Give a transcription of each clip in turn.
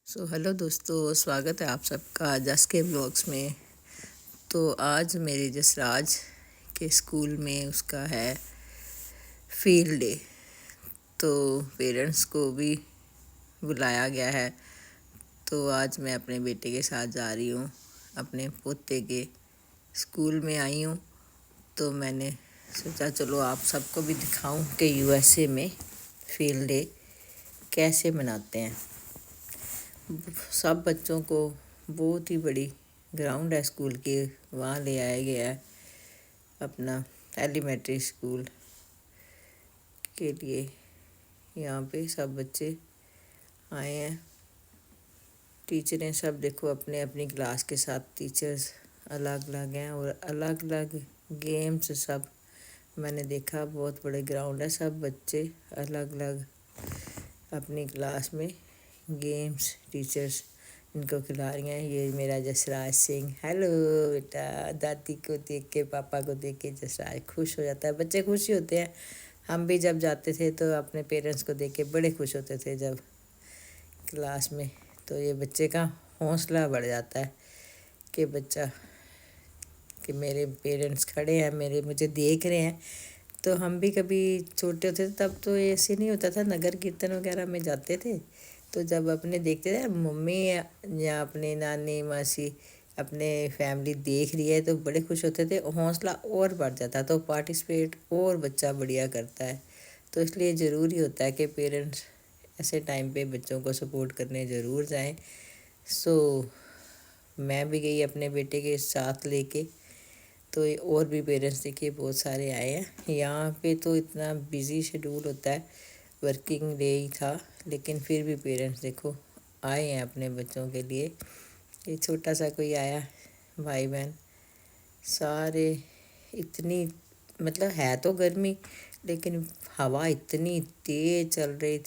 Hello دوستو، سواگت ہے آپ سب کا جس کے بلاگس میں۔ تو آج میرے جسراج کے اسکول میں اس کا ہے فیلڈ ڈے، تو پیرنٹس کو بھی بلایا گیا ہے۔ تو آج میں اپنے بیٹے کے ساتھ جا رہی ہوں، اپنے پوتے کے اسکول میں آئی ہوں۔ تو میں نے سوچا چلو آپ سب کو بھی دکھاؤں کہ یو ایس اے میں فیلڈ ڈے کیسے مناتے ہیں۔ سب بچوں کو بہت ہی بڑی گراؤنڈ ہے اسکول کی، وہاں لے آیا گیا ہے اپنا ایلیمنٹری اسکول کے لیے۔ یہاں پہ سب بچے آئے ہیں، ٹیچریں سب دیکھو اپنے اپنی کلاس کے ساتھ، ٹیچرز الگ الگ ہیں اور الگ الگ گیمز سب میں نے دیکھا۔ بہت بڑے گراؤنڈ ہے، سب بچے الگ الگ اپنی کلاس میں گیمز ٹیچرز ان کو کھلا رہی ہیں۔ یہ میرا جسراج سنگھ، ہیلو بیٹا۔ دادی کو دیکھ کے، پاپا کو دیکھ کے جسراج خوش ہو جاتا ہے، بچے خوش ہی ہوتے ہیں۔ ہم بھی جب جاتے تھے تو اپنے پیرنٹس کو دیکھ کے بڑے خوش ہوتے تھے جب کلاس میں۔ تو یہ بچے کا حوصلہ بڑھ جاتا ہے کہ بچہ کہ میرے پیرنٹس کھڑے ہیں، مجھے دیکھ رہے ہیں۔ تو ہم بھی کبھی چھوٹے ہوتے تھے تب تو ایسے نہیں ہوتا تھا، نگر کیرتن وغیرہ میں جاتے تھے تو جب اپنے دیکھتے تھے ممی یا اپنے نانی ماسی اپنے فیملی دیکھ رہی ہے تو بڑے خوش ہوتے تھے، حوصلہ اور بڑھ جاتا، تو پارٹیسپیٹ اور بچہ بڑھیا کرتا ہے۔ تو اس لیے ضروری ہوتا ہے کہ پیرنٹس ایسے ٹائم پہ بچوں کو سپورٹ کرنے ضرور جائیں۔ میں بھی گئی اپنے بیٹے کے ساتھ لے کے، تو اور بھی پیرنٹس دیکھیے بہت سارے آئے ہیں۔ یہاں پہ تو اتنا بیزی شیڈول ہوتا ہے، ورکنگ ڈے ہی تھا، لیکن پھر بھی پیرنٹس دیکھو آئے ہیں اپنے بچوں کے لیے۔ یہ چھوٹا سا کوئی آیا بھائی بہن، سارے اتنی مطلب ہے تو گرمی، لیکن ہوا اتنی تیز چل رہی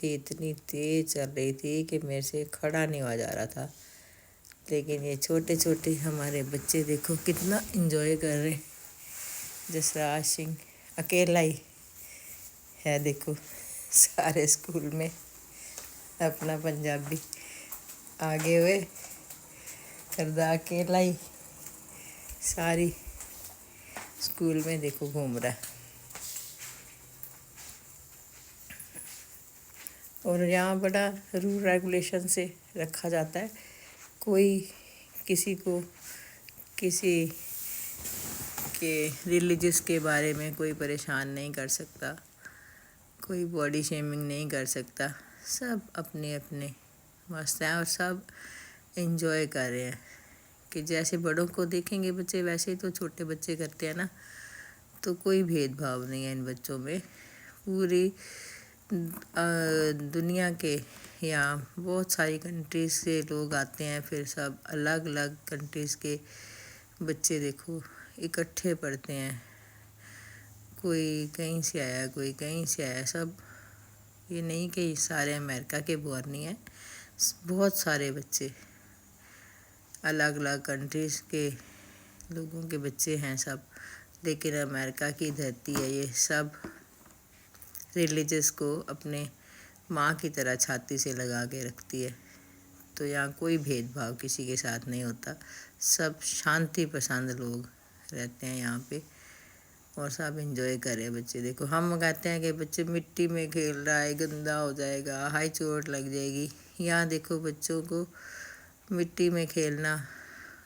تھی کہ میرے سے کھڑا نہیں ہوا جا رہا تھا۔ لیکن یہ چھوٹے چھوٹے ہمارے بچے دیکھو کتنا انجوائے کر رہے ہیں۔ جسراج سنگھ اکیلا ہی ہے دیکھو سارے اسکول میں، اپنا پنجابی آگے ہوئے کردہ اکیلا ہی ساری اسکول میں دیکھو گھوم رہا ہے۔ اور یہاں بڑا رول ریگولیشن سے رکھا جاتا ہے، کوئی کسی کو کسی کے ریلیجس کے بارے میں کوئی پریشان نہیں کر سکتا، کوئی باڈی شیمنگ نہیں کر سکتا، سب اپنے اپنے مست ہیں اور سب انجوائے کر رہے ہیں کہ جیسے بڑوں کو دیکھیں گے بچے ویسے ہی تو چھوٹے بچے کرتے ہیں نا۔ تو کوئی بھید بھاؤ نہیں ہے ان بچوں میں۔ پوری دنیا کے یہاں بہت ساری کنٹریز سے لوگ آتے ہیں، پھر سب الگ الگ کنٹریز کے بچے دیکھو اکٹھے پڑھتے ہیں، کوئی کہیں سے آیا کوئی کہیں سے آیا، سب یہ نہیں کہ سارے امریکہ کے بورن ہی ہیں، بہت سارے بچے الگ الگ کنٹریز کے لوگوں کے بچے ہیں سب، لیکن امریکہ کی دھرتی ہے، یہ سب ریلیجس کو اپنے ماں کی طرح چھاتی سے لگا کے رکھتی ہے۔ تو یہاں کوئی بھید بھاؤ کسی کے ساتھ نہیں ہوتا، سب شانتی پسند لوگ رہتے ہیں یہاں پہ اور سب انجوائے کر رہے ہیں بچے۔ دیکھو ہم کہتے ہیں کہ بچے مٹی میں کھیل رہا ہے، گندا ہو جائے گا، ہائی چوٹ لگ جائے گی، یہاں دیکھو بچوں کو مٹی میں کھیلنا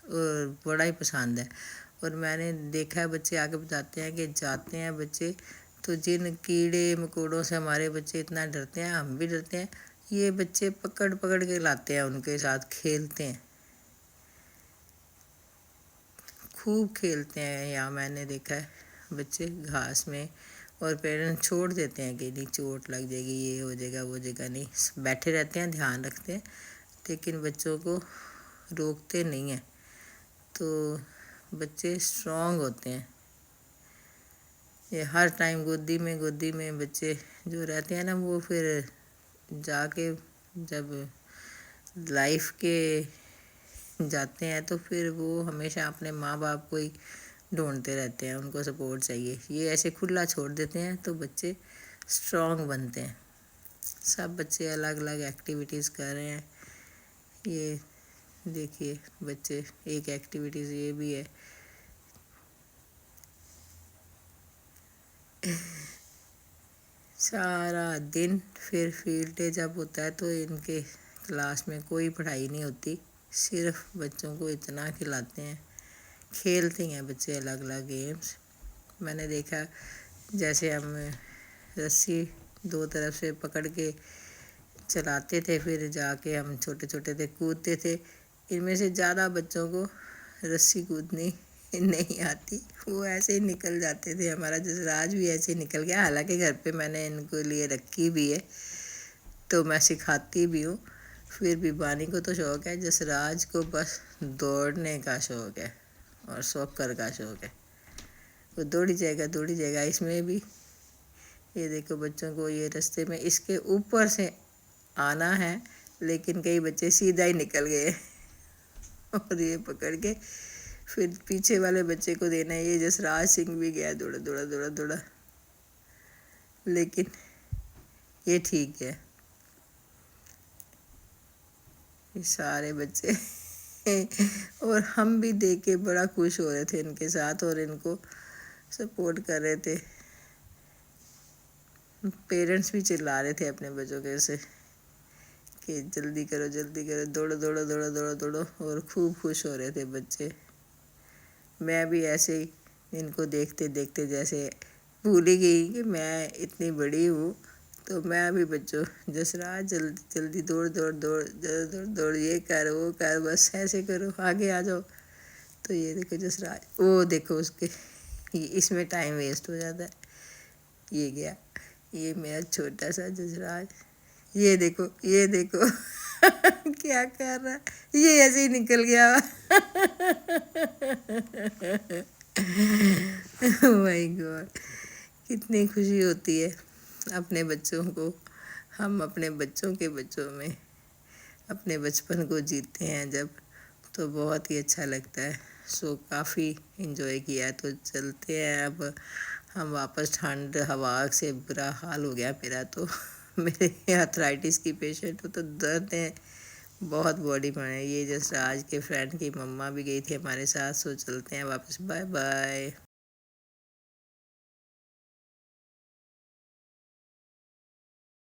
اور بڑا ہی پسند ہے۔ اور میں نے دیکھا ہے بچے آگے بتاتے ہیں کہ جاتے ہیں بچے تو جن کیڑے مکوڑوں سے ہمارے بچے اتنا ڈرتے ہیں، ہم بھی ڈرتے ہیں، یہ بچے پکڑ پکڑ کے لاتے ہیں، ان کے ساتھ کھیلتے ہیں، خوب کھیلتے ہیں۔ یہاں میں نے دیکھا ہے بچے گھاس میں، اور پیرنٹس چھوڑ دیتے ہیں کہ نہیں چوٹ لگ جائے گی، یہ ہو جائے گا وہ جگہ، نہیں بیٹھے رہتے ہیں دھیان رکھتے ہیں، لیکن بچوں کو روکتے نہیں ہیں۔ تو بچے اسٹرانگ ہوتے ہیں، یہ ہر ٹائم گودی میں بچے جو رہتے ہیں نا، وہ پھر جا کے جب لائف کے جاتے ہیں تو پھر وہ ہمیشہ اپنے ماں باپ کو ہی ڈھونڈتے رہتے ہیں، ان کو سپورٹ چاہیے۔ یہ ایسے کھلا چھوڑ دیتے ہیں تو بچے اسٹرانگ بنتے ہیں۔ سب بچے الگ الگ ایکٹیویٹیز کر رہے ہیں، یہ دیکھیے بچے، ایک ایکٹیویٹیز یہ بھی ہے. سارا دن پھر فیلڈ ڈے جب ہوتا ہے تو ان کے کلاس میں کوئی پڑھائی نہیں ہوتی، صرف بچوں کو اتنا کھلاتے ہیں. کھیلتے ہیں بچے الگ الگ گیمس. میں نے دیکھا جیسے ہم رسی دو طرف سے پکڑ کے چلاتے تھے، پھر جا کے ہم چھوٹے چھوٹے تھے کودتے تھے. ان میں سے زیادہ بچوں کو رسی کودنی نہیں آتی، وہ ایسے ہی نکل جاتے تھے. ہمارا جسراج بھی ایسے ہی نکل گیا، حالانکہ گھر پہ میں نے ان کو لیے رکھی بھی ہے تو میں سکھاتی بھی ہوں. پھر بھی بانی کو تو شوق ہے، جسراج کو بس دوڑنے کا شوق ہے اور سوکر کا شوق ہے. وہ دوڑی جائے گا. اس میں بھی یہ دیکھو بچوں کو یہ رستے میں اس کے اوپر سے آنا ہے، لیکن کئی بچے سیدھا ہی نکل گئے اور یہ پکڑ کے پھر پیچھے والے بچے کو دینا ہے. یہ جسراج سنگھ بھی گیا دوڑا دوڑا دوڑا دوڑا، لیکن یہ ٹھیک ہے. یہ سارے بچے اور ہم بھی دیکھ کے بڑا خوش ہو رہے تھے ان کے ساتھ اور ان کو سپورٹ کر رہے تھے. پیرنٹس بھی چلا رہے تھے اپنے بچوں کے سے کہ جلدی کرو دوڑو دوڑو دوڑو دوڑو دوڑو، اور خوب خوش ہو رہے تھے بچے. میں بھی ایسے ہی ان کو دیکھتے دیکھتے جیسے بھول ہی گئی کہ میں اتنی بڑی ہوں، تو میں بھی بچوں جسراج جلدی جلدی دوڑ دوڑ دوڑ دوڑ دوڑ، یہ کر وہ کر، بس ایسے کرو، آگے آ جاؤ. تو یہ دیکھو جسراج، وہ دیکھو اس کے اس میں ٹائم ویسٹ ہو جاتا ہے. یہ گیا، یہ میرا چھوٹا سا جسراج. یہ دیکھو کیا کر رہا ہے، یہ ایسے ہی نکل گیا. مائی گاڈ، کتنی خوشی ہوتی ہے اپنے بچوں کو. ہم اپنے بچوں کے بچوں میں اپنے بچپن کو جیتے ہیں جب، تو بہت ہی اچھا لگتا ہے. کافی انجوائے کیا. تو چلتے ہیں اب ہم واپس. ٹھنڈ ہوا سے برا حال ہو گیا میرا تو. میرے آرتھرائٹس کی پیشنٹ ہوں تو درد ہیں بہت باڈی میں. یہ جسراج کے فرینڈ کی مما بھی گئی تھی ہمارے ساتھ. سو چلتے ہیں واپس. Bye bye.